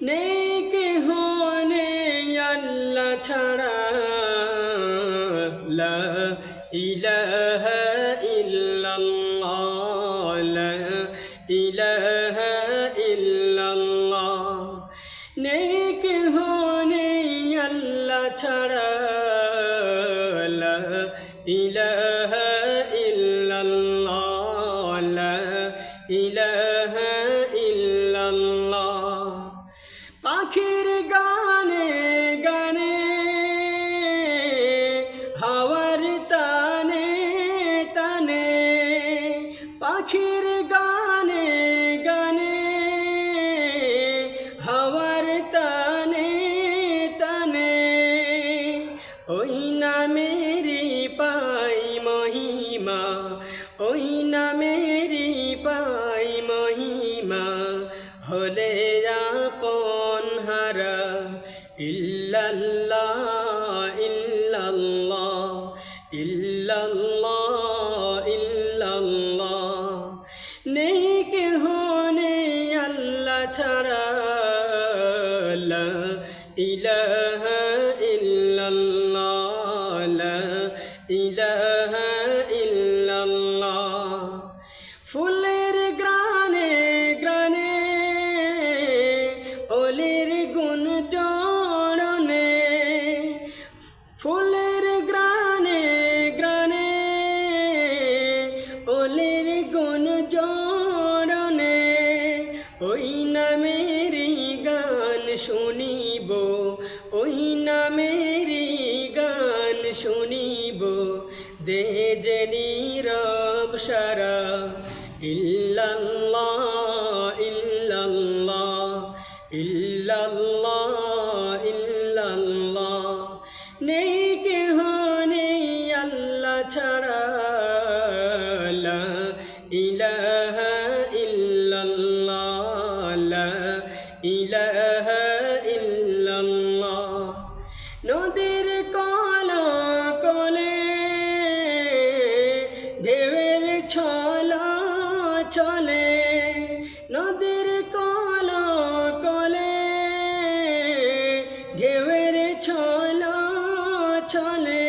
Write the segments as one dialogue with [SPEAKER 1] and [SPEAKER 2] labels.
[SPEAKER 1] নেক হনে আল্লাহ ছাড়া লা ইলাহা ইল্লাল্লাহ লা ইলাহা ইল্লাল্লাহ নেক হনে আল্লাহ ছাড়া লা ইলাহা ইল্লাল্লাহ লা ইলাহা ইল্লাল্লাহ পাখির গানে গানে হাওয়ার তানে তানে পাখির গানে গানে হাওয়ার তানে তানে ওই নামেরই পাই মহিমা ওই নামেরই পাই মহিমা হলে আপন হারা ইল্লাল্লাহ ইল্লাল্লাহ ইল্লাল্লাহ ইল্লাল্লাহ নেক হনে আল্লাহ ছাড়া লা ইলাহা ইল্লাল্লাহ লা ইলাহা ইল্লাল্লাহ ফুলের গ্রানে গ্রানে ওলির গুণ চরণে ফুলের গ্রানে গ্রানে ওলির গুণ চরণে ওই নামেরই গান শুনিব ওই নামেরই গান শুনিব দে যে নীরব সারা ইল্লাল্লাহ ইল্লাল্লাহ ইল্লাল্লাহ ইল্লাল্লাহ নেক হনে আল্লাহ ছাড়া লা ইলাহা ইল্লাল্লাহ লা ইলাহা ইল্লাল্লাহ নদীর কলা কলে ঢেউয়ের ছলা চলে নদীর কলা কলে ঢেউয়ের ছলা চলে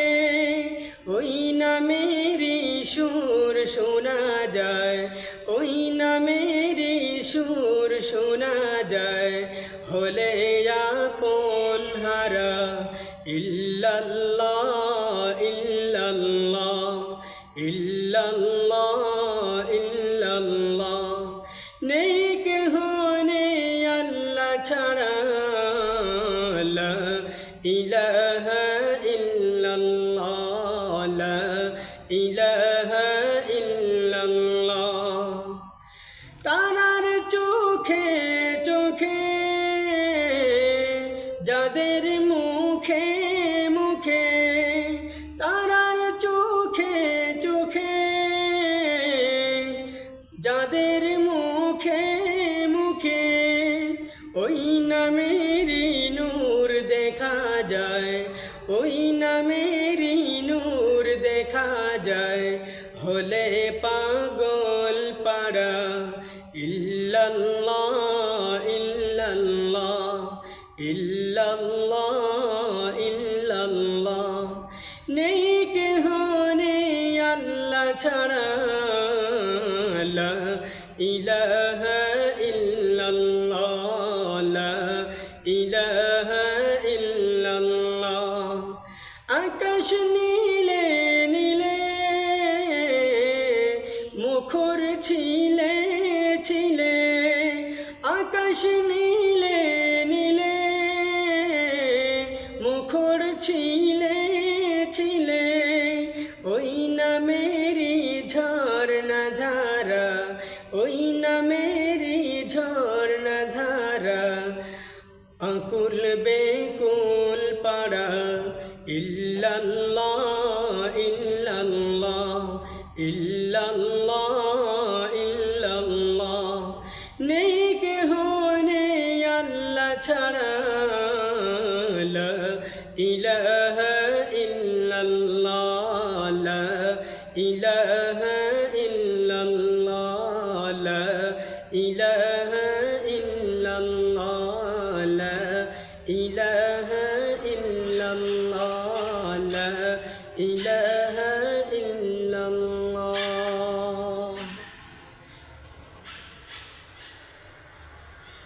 [SPEAKER 1] ওই নামেরই সুর শোনা যায় ওই নামেরই সুর শোনা যায় হলে আপন হারা ইল্লাল্লাহ ইল্লাল্লাহ ইল্লাল্লাহ ইল্লাল্লাহ নেক হনে আল্লাহ ছাড়া লা ইলাহা ইল্লাল্লাহ লা ইলাহা ইল্লাল্লাহ তারার চোখে চোখে যাদের মুখে মুখে তারার চোখে চোখে যাদের মুখে মুখে ওই নামেরই নূর দেখা যায় ওই নামেরই নূর দেখা যায় হলে পাগল পাড়া ইল্লাল্লাহ ইল্লাল্লাহ ইল্লাল্লাহ ইল্লাল্লাহ নেক হনে আল্লাহ ছাড়া লা ইলাহা ইল্লাল্লাহ লা ইলাহা ইল্লাল্লাহ আকাশ নীলে নীলে মুখর ছিলে ছিলে আকাশ নীলে নীলে মুখর ছিলে ছিলে ওই নামেরই ঝর্ণা ধারা ওই নামেরই ঝর্ণা ধারা আকুল বেকুল পাড়া ইল্লাল্লাহ ইল্লাল্লাহ ইল্লাল্লাহ ইল্লাল্লাহ নেক হনে আল্লাহ ছাড়া লা ইলাহা ইল্লাল্লাহ লা ইলাহা ইল্লাল্লাহ লা ইলাহা ইল্লাল্লাহ ইলাহা ইল্লাল্লাহ লা ইলাহা